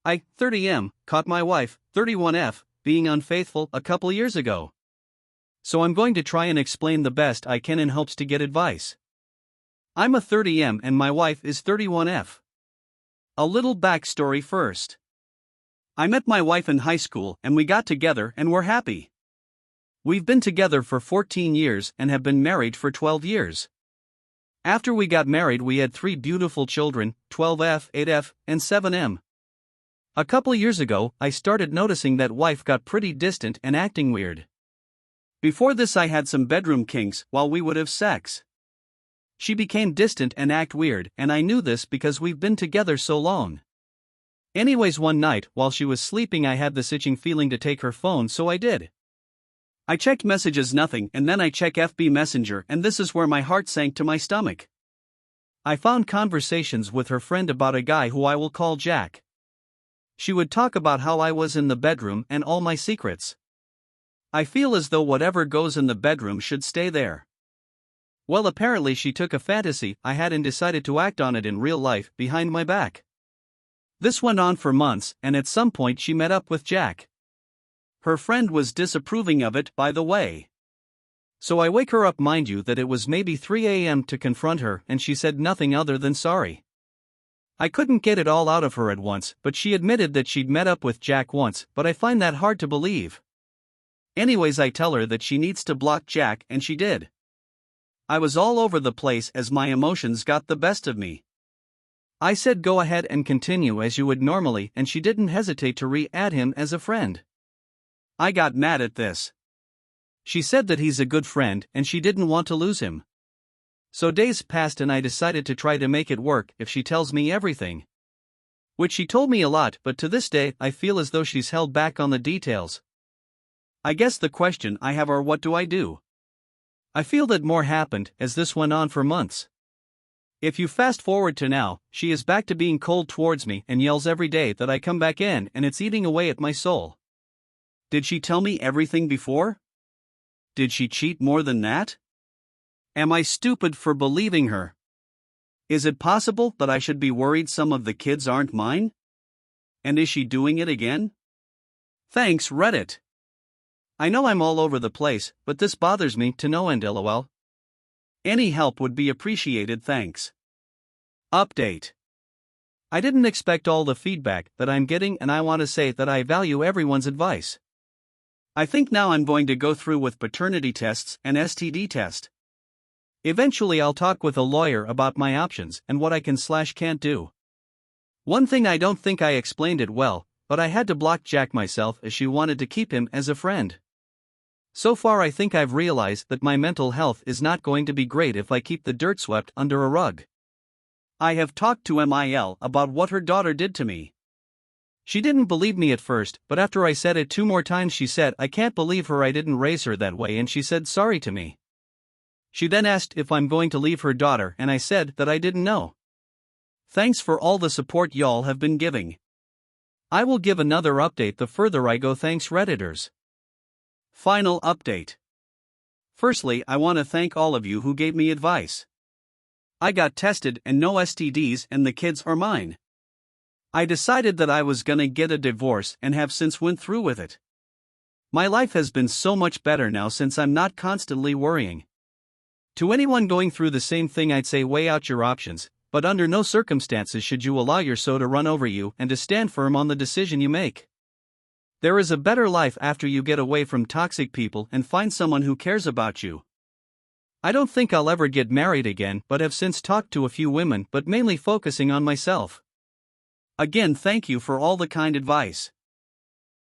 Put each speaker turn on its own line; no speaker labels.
I, 30M, caught my wife, 31F, being unfaithful a couple years ago. So I'm going to try and explain the best I can in hopes to get advice. I'm a 30M and my wife is 31F. A little backstory first. I met my wife in high school and we got together and we're happy. We've been together for 14 years and have been married for 12 years. After we got married, we had 3 beautiful children, 12F, 8F, and 7M. A couple years ago, I started noticing that wife got pretty distant and acting weird. Before this, I had some bedroom kinks while we would have sex. She became distant and act weird, and I knew this because we've been together so long. Anyways, one night, while she was sleeping, I had this itching feeling to take her phone, so I did. I checked messages, nothing, and then I check FB Messenger, and this is where my heart sank to my stomach. I found conversations with her friend about a guy who I will call Jack. She would talk about how I was in the bedroom and all my secrets. I feel as though whatever goes in the bedroom should stay there. Well, apparently she took a fantasy I had and decided to act on it in real life behind my back. This went on for months, and at some point she met up with Jack. Her friend was disapproving of it, by the way. So I wake her up, mind you that it was maybe 3 a.m. to confront her, and she said nothing other than sorry. I couldn't get it all out of her at once, but she admitted that she'd met up with Jack once, but I find that hard to believe. Anyways, I tell her that she needs to block Jack, and she did. I was all over the place as my emotions got the best of me. I said go ahead and continue as you would normally, and she didn't hesitate to re-add him as a friend. I got mad at this. She said that he's a good friend and she didn't want to lose him. So days passed and I decided to try to make it work if she tells me everything. Which she told me a lot, but to this day I feel as though she's held back on the details. I guess the question I have are, what do I do? I feel that more happened as this went on for months. If you fast forward to now, she is back to being cold towards me and yells every day that I come back in, and it's eating away at my soul. Did she tell me everything before? Did she cheat more than that? Am I stupid for believing her? Is it possible that I should be worried some of the kids aren't mine? And is she doing it again? Thanks, Reddit. I know I'm all over the place, but this bothers me to no end, lol. Any help would be appreciated, thanks. Update. I didn't expect all the feedback that I'm getting, and I want to say that I value everyone's advice. I think now I'm going to go through with paternity tests and STD test. Eventually I'll talk with a lawyer about my options and what I can/can't do. One thing, I don't think I explained it well, but I had to block Jack myself as she wanted to keep him as a friend. So far I think I've realized that my mental health is not going to be great if I keep the dirt swept under a rug. I have talked to Mil about what her daughter did to me. She didn't believe me at first, but after I said it 2 more times she said I can't believe her, I didn't raise her that way, and she said sorry to me. She then asked if I'm going to leave her daughter, and I said that I didn't know. Thanks for all the support y'all have been giving. I will give another update the further I go, thanks Redditors. Final update. Firstly, I want to thank all of you who gave me advice. I got tested and no STDs and the kids are mine. I decided that I was gonna get a divorce and have since went through with it. My life has been so much better now since I'm not constantly worrying. To anyone going through the same thing, I'd say weigh out your options, but under no circumstances should you allow your soul to run over you and to stand firm on the decision you make. There is a better life after you get away from toxic people and find someone who cares about you. I don't think I'll ever get married again, but have since talked to a few women, but mainly focusing on myself. Again, thank you for all the kind advice.